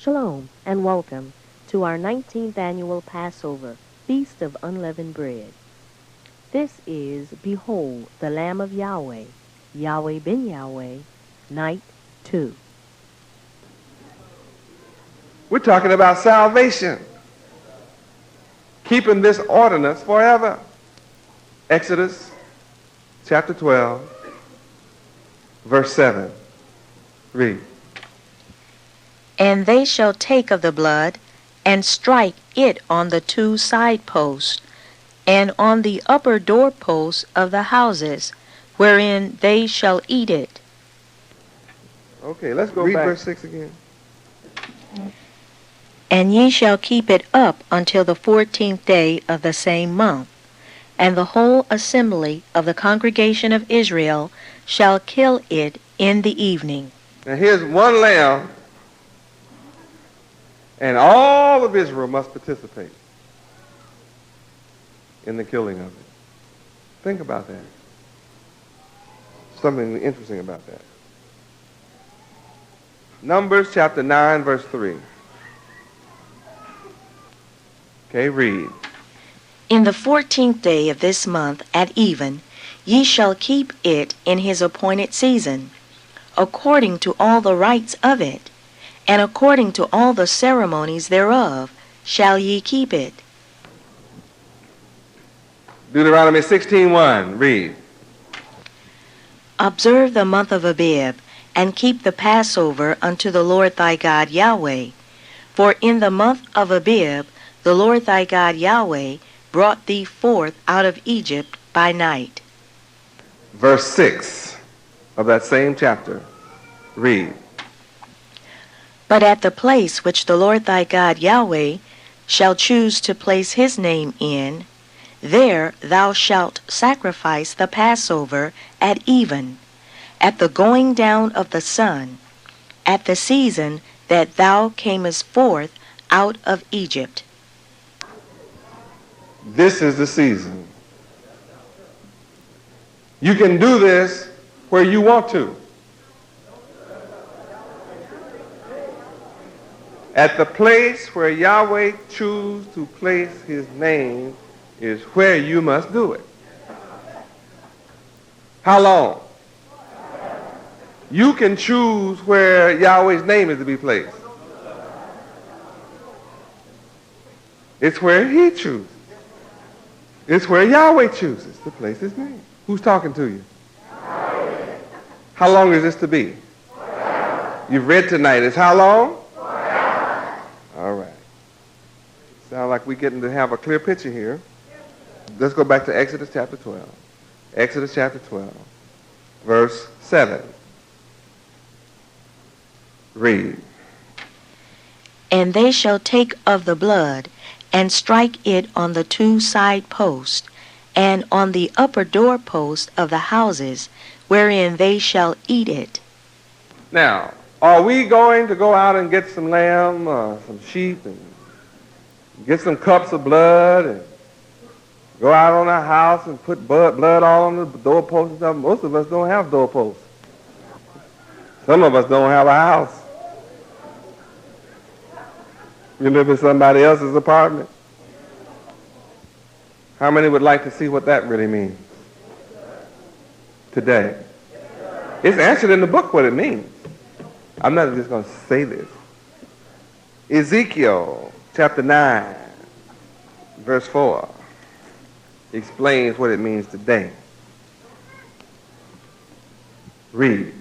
Shalom and welcome to our 19th annual Passover, Feast of Unleavened Bread. This is Behold the Lamb of Yahweh, Yahweh ben Yahweh, Night 2. We're talking about salvation, keeping this ordinance forever. Exodus chapter 12, verse 7. Read. And they shall take of the blood, and strike it on the two side posts, and on the upper doorposts of the houses, wherein they shall eat it. Okay, let's go back. Read verse 6 again. And ye shall keep it up until the 14th day of the same month, and the whole assembly of the congregation of Israel shall kill it in the evening. Now here's one lamb, and all of Israel must participate in the killing of it. Think about that. Something interesting about that. Numbers chapter 9, verse 3. Okay, read. In the 14th day of this month at even, ye shall keep it in his appointed season, according to all the rites of it, and according to all the ceremonies thereof, shall ye keep it. Deuteronomy 16:1. Read. Observe the month of Abib, and keep the Passover unto the Lord thy God Yahweh. For in the month of Abib, the Lord thy God Yahweh brought thee forth out of Egypt by night. Verse 6 of that same chapter. Read. But at the place which the Lord thy God Yahweh shall choose to place his name in, there thou shalt sacrifice the Passover at even, at the going down of the sun, at the season that thou camest forth out of Egypt. This is the season. You can do this where you want to. At the place where Yahweh chooses to place his name is where you must do it. How long? You can choose where Yahweh's name is to be placed. It's where he chooses. It's where Yahweh chooses to place his name. Who's talking to you? Yahweh. How long is this to be? Forever. You've read tonight. It's how long? Forever. All right. Sound like we're getting to have a clear picture here. Let's go back to Exodus chapter 12. Exodus chapter 12, verse 7. Read. And they shall take of the blood, and strike it on the two side posts, and on the upper doorpost of the houses, wherein they shall eat it. Now, are we going to go out and get some lamb, some sheep, and get some cups of blood, and go out on our house and put blood all on the doorposts and stuff? Most of us don't have doorposts. Some of us don't have a house. You live in somebody else's apartment. How many would like to see what that really means today? It's answered in the book what it means. I'm not just going to say this. Ezekiel chapter 9, verse 4 explains what it means today. Read.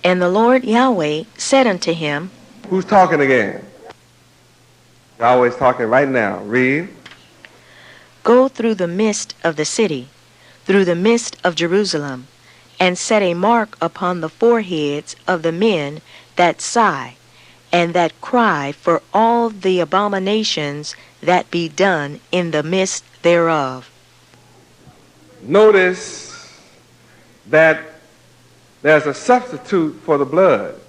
And the Lord Yahweh said unto him, Who's talking again? Yahweh's talking right now. Read. Go through the midst of the city, through the midst of Jerusalem, and set a mark upon the foreheads of the men that sigh, and that cry for all the abominations that be done in the midst thereof. Notice that there's a substitute for the blood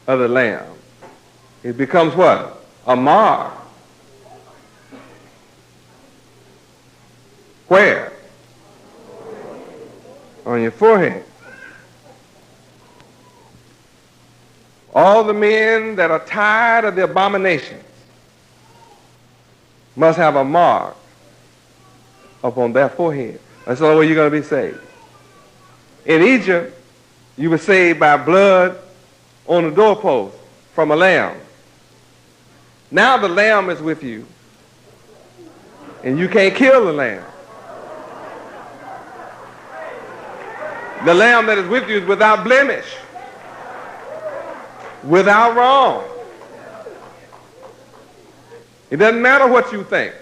of the lamb. It becomes what? A mark. Where? On your forehead. All the men that are tired of the abominations must have a mark upon their forehead. That's the only way you're going to be saved. In Egypt, you were saved by blood on the doorpost from a lamb. Now the lamb is with you, and you can't kill the lamb. The lamb that is with you is without blemish, without wrong. It doesn't matter what you think.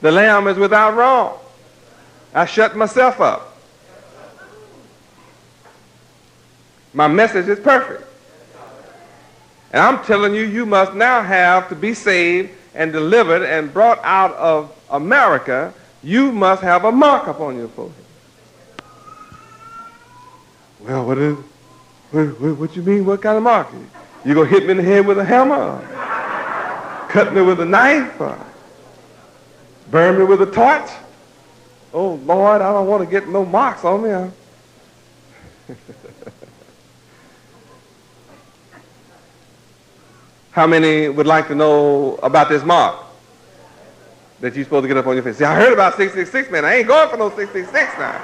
The lamb is without wrong. I shut myself up. My message is perfect. And I'm telling you, you must now have to be saved and delivered and brought out of America. You must have a mark upon your forehead. Well, what you mean? What kind of mark? You gonna hit me in the head with a hammer? Cut me with a knife? Burn me with a torch? Oh, Lord, I don't want to get no marks on me. How many would like to know about this mark that you're supposed to get up on your face? See, I heard about 666, man. I ain't going for no 666 now.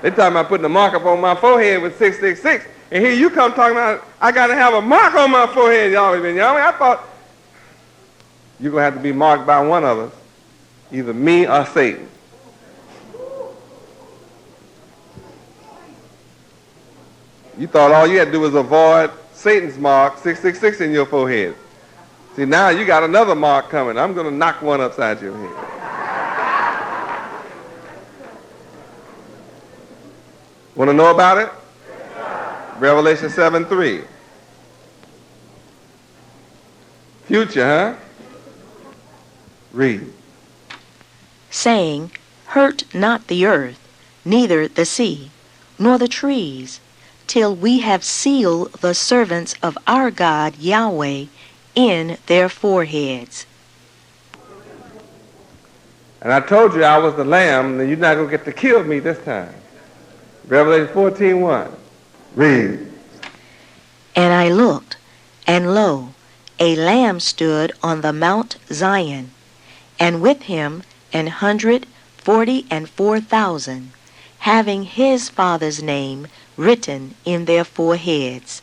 They talking about putting a mark up on my forehead with 666. And here you come talking about, I got to have a mark on my forehead, y'all. I thought you're going to have to be marked by one of us, either me or Satan. You thought all you had to do was avoid Satan's mark, 666 in your forehead. See, now you got another mark coming. I'm going to knock one upside your head. Want to know about it? Revelation 7:3. Future, huh? Read. Saying, hurt not the earth, neither the sea, nor the trees, till we have sealed the servants of our God Yahweh in their foreheads. And I told you I was the lamb, and you're not going to get to kill me this time. Revelation 14:1. Read. And I looked, and lo, a lamb stood on the Mount Zion, and with him 144,000, having his Father's name written in their foreheads.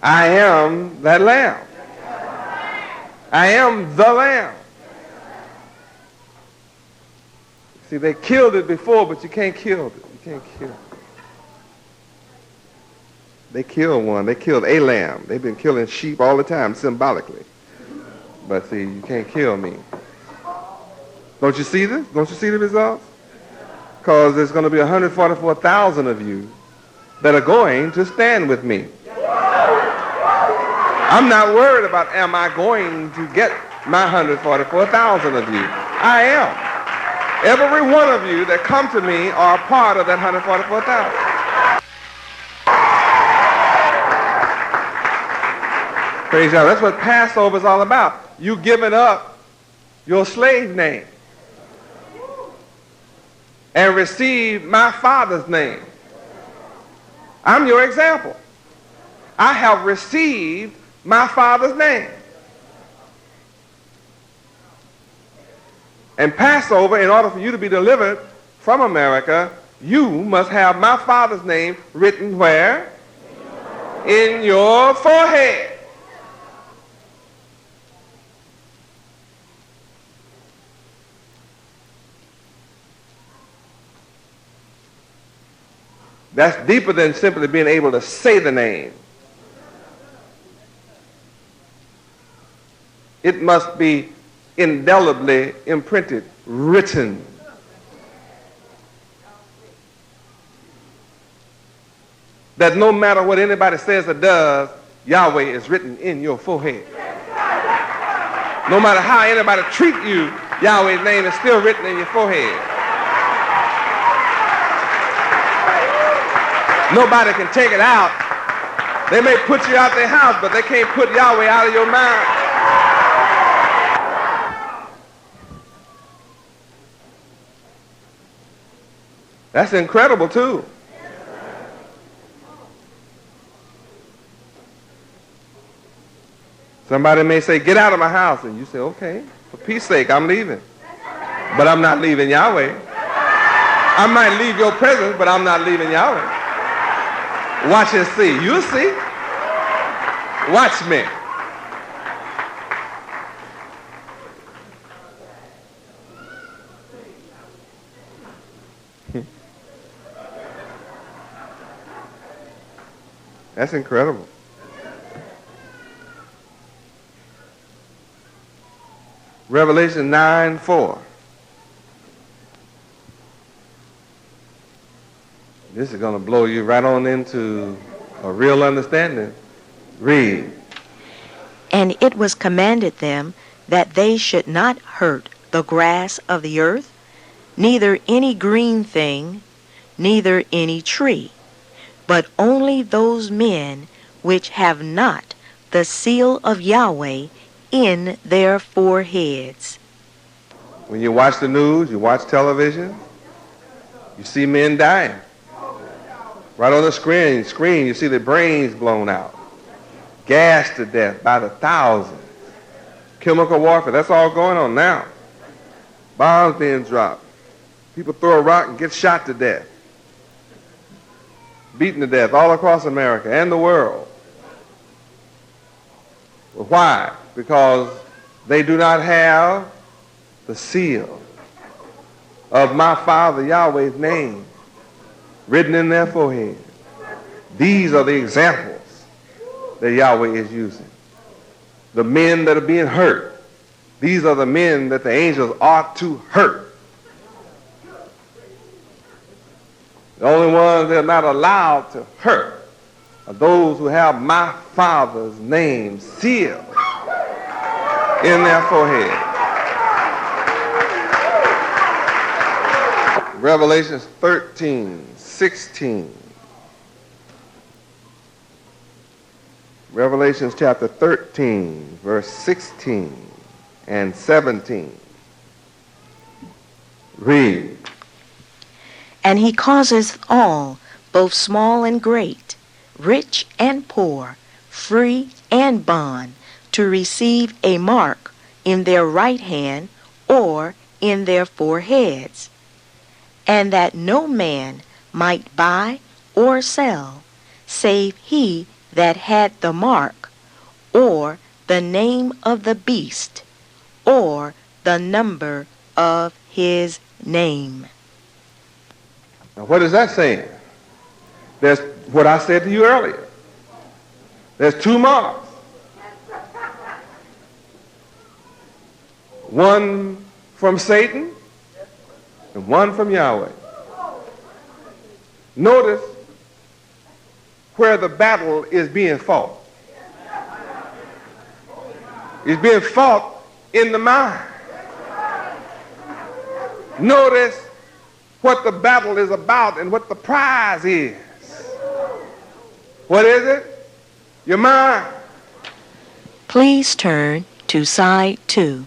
I am that lamb. I am the lamb. See, they killed it before, but you can't kill it. You can't kill it. They killed one. They killed a lamb. They've been killing sheep all the time, symbolically. But see, you can't kill me. Don't you see this? Don't you see the results? Because there's going to be 144,000 of you that are going to stand with me. I'm not worried about am I going to get my 144,000 of you. I am. Every one of you that come to me are a part of that 144,000. Praise God. That's what Passover is all about. You giving up your slave name and receive my Father's name. I'm your example. I have received my Father's name. And Passover, in order for you to be delivered from America, you must have my Father's name written where? In your forehead. That's deeper than simply being able to say the name. It must be indelibly imprinted, written. That no matter what anybody says or does, Yahweh is written in your forehead. No matter how anybody treats you, Yahweh's name is still written in your forehead. Nobody can take it out. They may put you out their house, but they can't put Yahweh out of your mind. That's incredible too. Somebody may say, get out of my house. And you say, okay, for peace sake, I'm leaving. But I'm not leaving Yahweh. I might leave your presence, but I'm not leaving Yahweh. Watch and see. You'll see. Watch me. That's incredible. Revelation 9:4. This is going to blow you right on into a real understanding. Read. And it was commanded them that they should not hurt the grass of the earth, neither any green thing, neither any tree, but only those men which have not the seal of Yahweh in their foreheads. When you watch the news, you watch television, you see men dying. Right on the screen, you see their brains blown out, gassed to death by the thousands. Chemical warfare, that's all going on now. Bombs being dropped. People throw a rock and get shot to death. Beaten to death all across America and the world. Well, why? Because they do not have the seal of my Father Yahweh's name written in their forehead. These are the examples that Yahweh is using. The men that are being hurt, these are the men that the angels ought to hurt. The only ones that are not allowed to hurt are those who have my Father's name sealed in their forehead. Revelation 13:16. Revelation chapter 13, verse 16 and 17. Read. And he causeth all, both small and great, rich and poor, free and bond, to receive a mark in their right hand or in their foreheads, and that no man might buy or sell, save he that had the mark, or the name of the beast, or the number of his name. Now what is that saying? There's what I said to you earlier. There's two marks. One from Satan and one from Yahweh. Notice where the battle is being fought. It's being fought in the mind. Notice what the battle is about and what the prize is. What is it? Your mind. Please turn to side 2.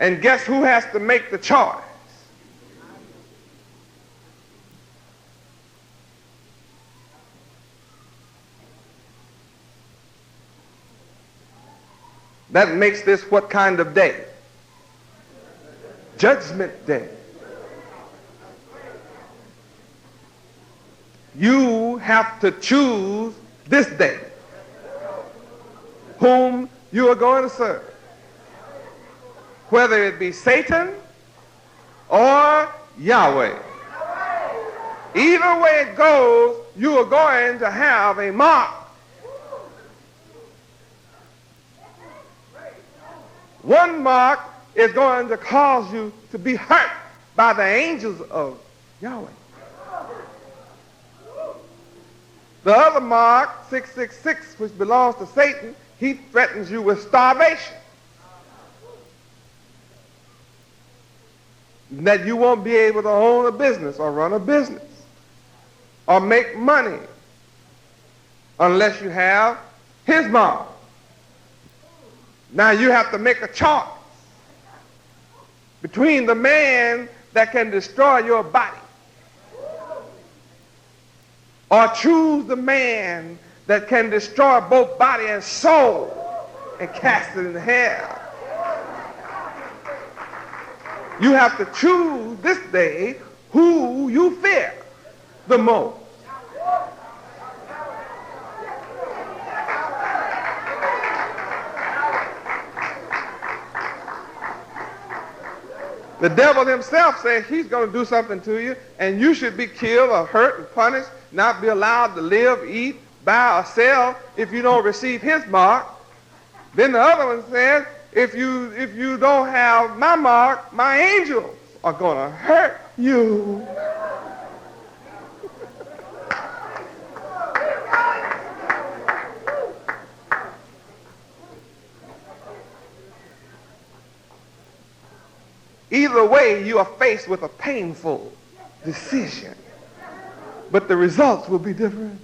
And guess who has to make the choice? That makes this what kind of day? Judgment Day. You have to choose this day whom you are going to serve. Whether it be Satan or Yahweh. Either way it goes, you are going to have a mark. One mark is going to cause you to be hurt by the angels of Yahweh. The other mark, 666, which belongs to Satan, he threatens you with starvation. That you won't be able to own a business or run a business or make money unless you have his mark. Now you have to make a choice. between the man that can destroy your body, or choose the man that can destroy both body and soul and cast it in hell. You have to choose this day who you fear the most. The devil himself says he's going to do something to you, and you should be killed or hurt and punished, not be allowed to live, eat, buy, or sell if you don't receive his mark. Then the other one says, if you don't have my mark, my angels are going to hurt you. Either way, you are faced with a painful decision, but the results will be different.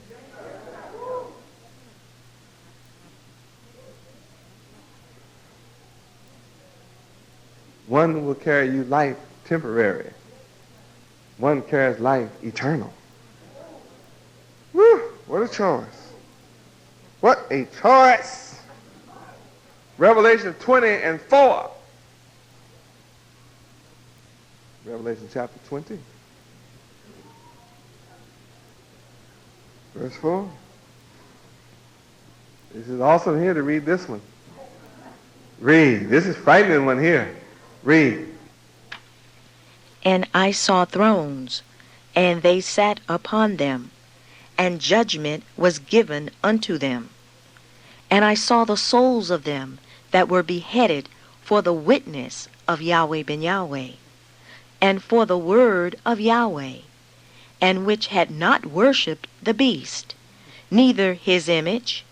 One will carry you life temporary. One carries life eternal. Woo, what a choice. What a choice. Revelation 20 and 4. Revelation chapter 20, verse 4. This is awesome here to read this one. Read. This is frightening one here. Read. And I saw thrones, and they sat upon them, and judgment was given unto them. And I saw the souls of them that were beheaded for the witness of Yahweh ben Yahweh, and for the word of Yahweh, and which had not worshipped the beast, neither his image,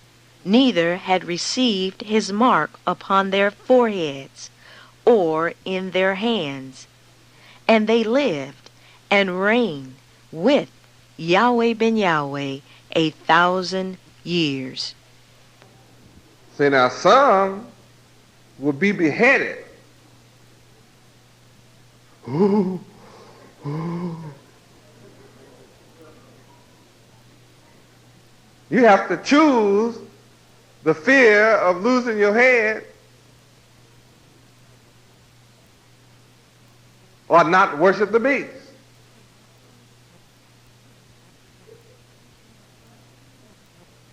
neither had received his mark upon their foreheads, or in their hands. And they lived and reigned with Yahweh ben Yahweh 1,000 years. See, now some will be beheaded. Ooh, ooh. You have to choose the fear of losing your head or not worship the beast.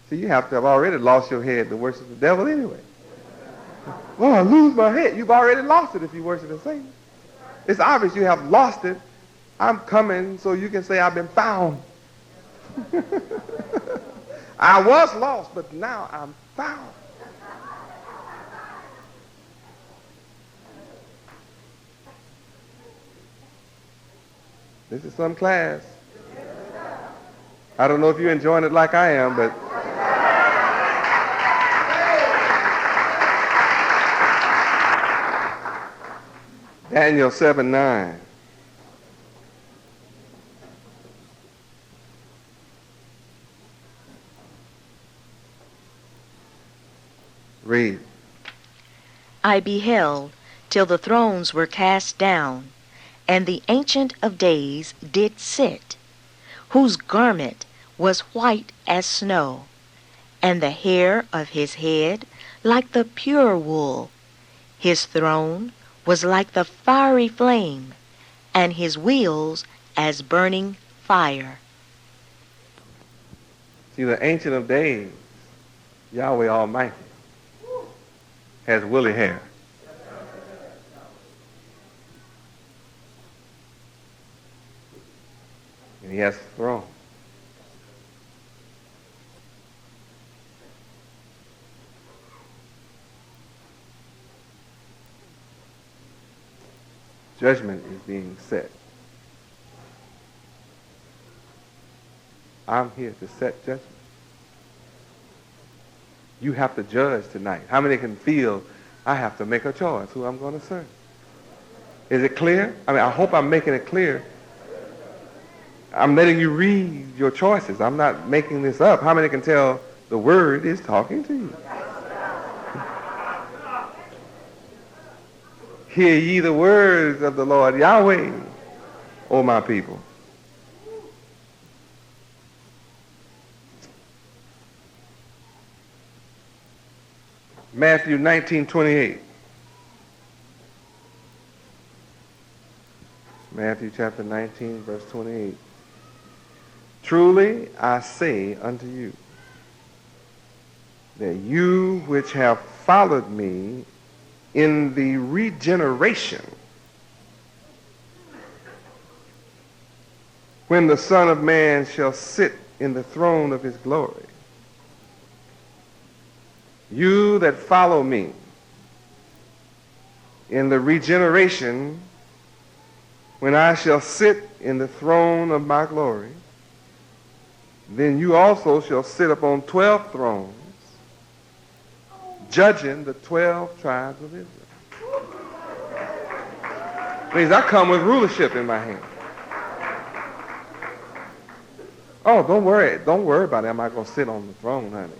See, you have to have already lost your head to worship the devil anyway. Oh, I lose my head. You've already lost it if you worship the Satan. It's obvious you have lost it. I'm coming so you can say I've been found. I was lost, but now I'm found. This is some class. I don't know if you're enjoying it like I am, but Daniel 7:9. Read. I beheld till the thrones were cast down, and the Ancient of Days did sit, whose garment was white as snow, and the hair of his head like the pure wool. His throne was like the fiery flame, and his wheels as burning fire. See, the Ancient of Days, Yahweh Almighty, has woolly hair. And he has a throne. Judgment is being set. I'm here to set judgment. You have to judge tonight. How many can feel I have to make a choice who I'm going to serve? Is it clear? I mean, I hope I'm making it clear. I'm letting you read your choices. I'm not making this up. How many can tell the word is talking to you? Hear ye the words of the Lord Yahweh, O my people. Matthew 19:28. Matthew chapter 19, verse 28. Truly I say unto you, that you which have followed me in the regeneration, when the Son of Man shall sit in the throne of his glory, you that follow me in the regeneration, when I shall sit in the throne of my glory, then you also shall sit upon 12 thrones, judging the 12 tribes of Israel. Means I come with rulership in my hand. Oh, don't worry about it. I'm not going to sit on the throne, honey.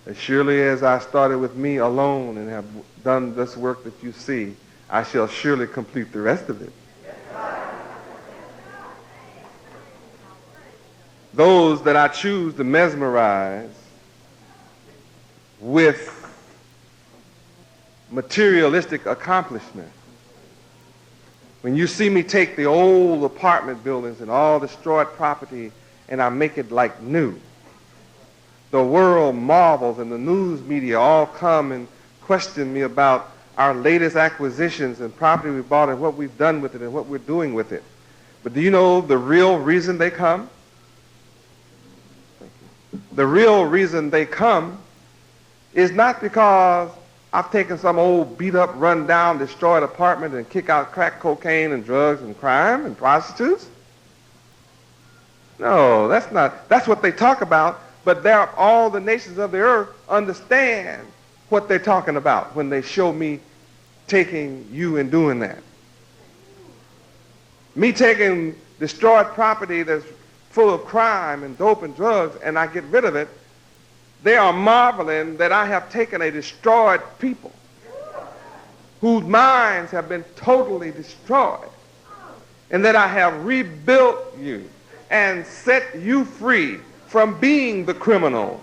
As surely as I started with me alone and have done this work that you see, I shall surely complete the rest of it. Those that I choose to mesmerize with materialistic accomplishment. When you see me take the old apartment buildings and all destroyed property and I make it like new, the world marvels and the news media all come and question me about our latest acquisitions and property we bought and what we've done with it and what we're doing with it. But do you know the real reason they come? The real reason they come is not because I've taken some old beat-up, run-down, destroyed apartment and kick out crack cocaine and drugs and crime and prostitutes. No, that's not. That's what they talk about, but all the nations of the earth understand what they're talking about when they show me taking you and doing that. Me taking destroyed property that's full of crime and dope and drugs, and I get rid of it, they are marveling that I have taken a destroyed people whose minds have been totally destroyed, and that I have rebuilt you and set you free from being the criminal,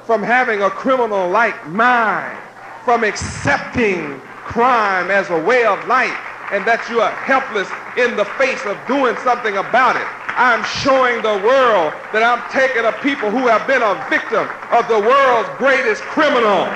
from having a criminal-like mind, from accepting crime as a way of life, and that you are helpless in the face of doing something about it. I'm showing the world that I'm taking a people who have been a victim of the world's greatest criminal,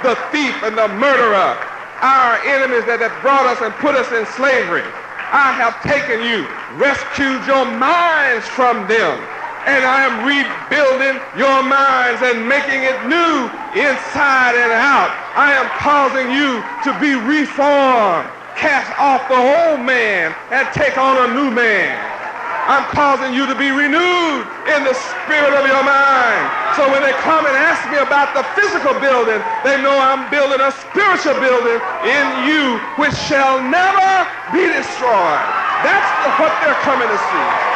the thief and the murderer, our enemies that have brought us and put us in slavery. I have taken you, rescued your minds from them, and I am rebuilding your minds and making it new inside and out. I am causing you to be reformed, cast off the old man and take on a new man. I'm causing you to be renewed in the spirit of your mind. So when they come and ask me about the physical building, they know I'm building a spiritual building in you which shall never be destroyed. That's what they're coming to see.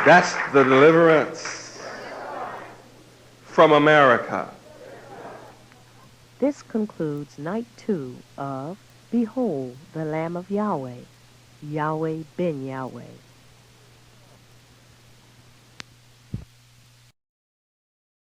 That's the deliverance from America. This concludes night 2 of Behold the Lamb of Yahweh, Yahweh ben Yahweh.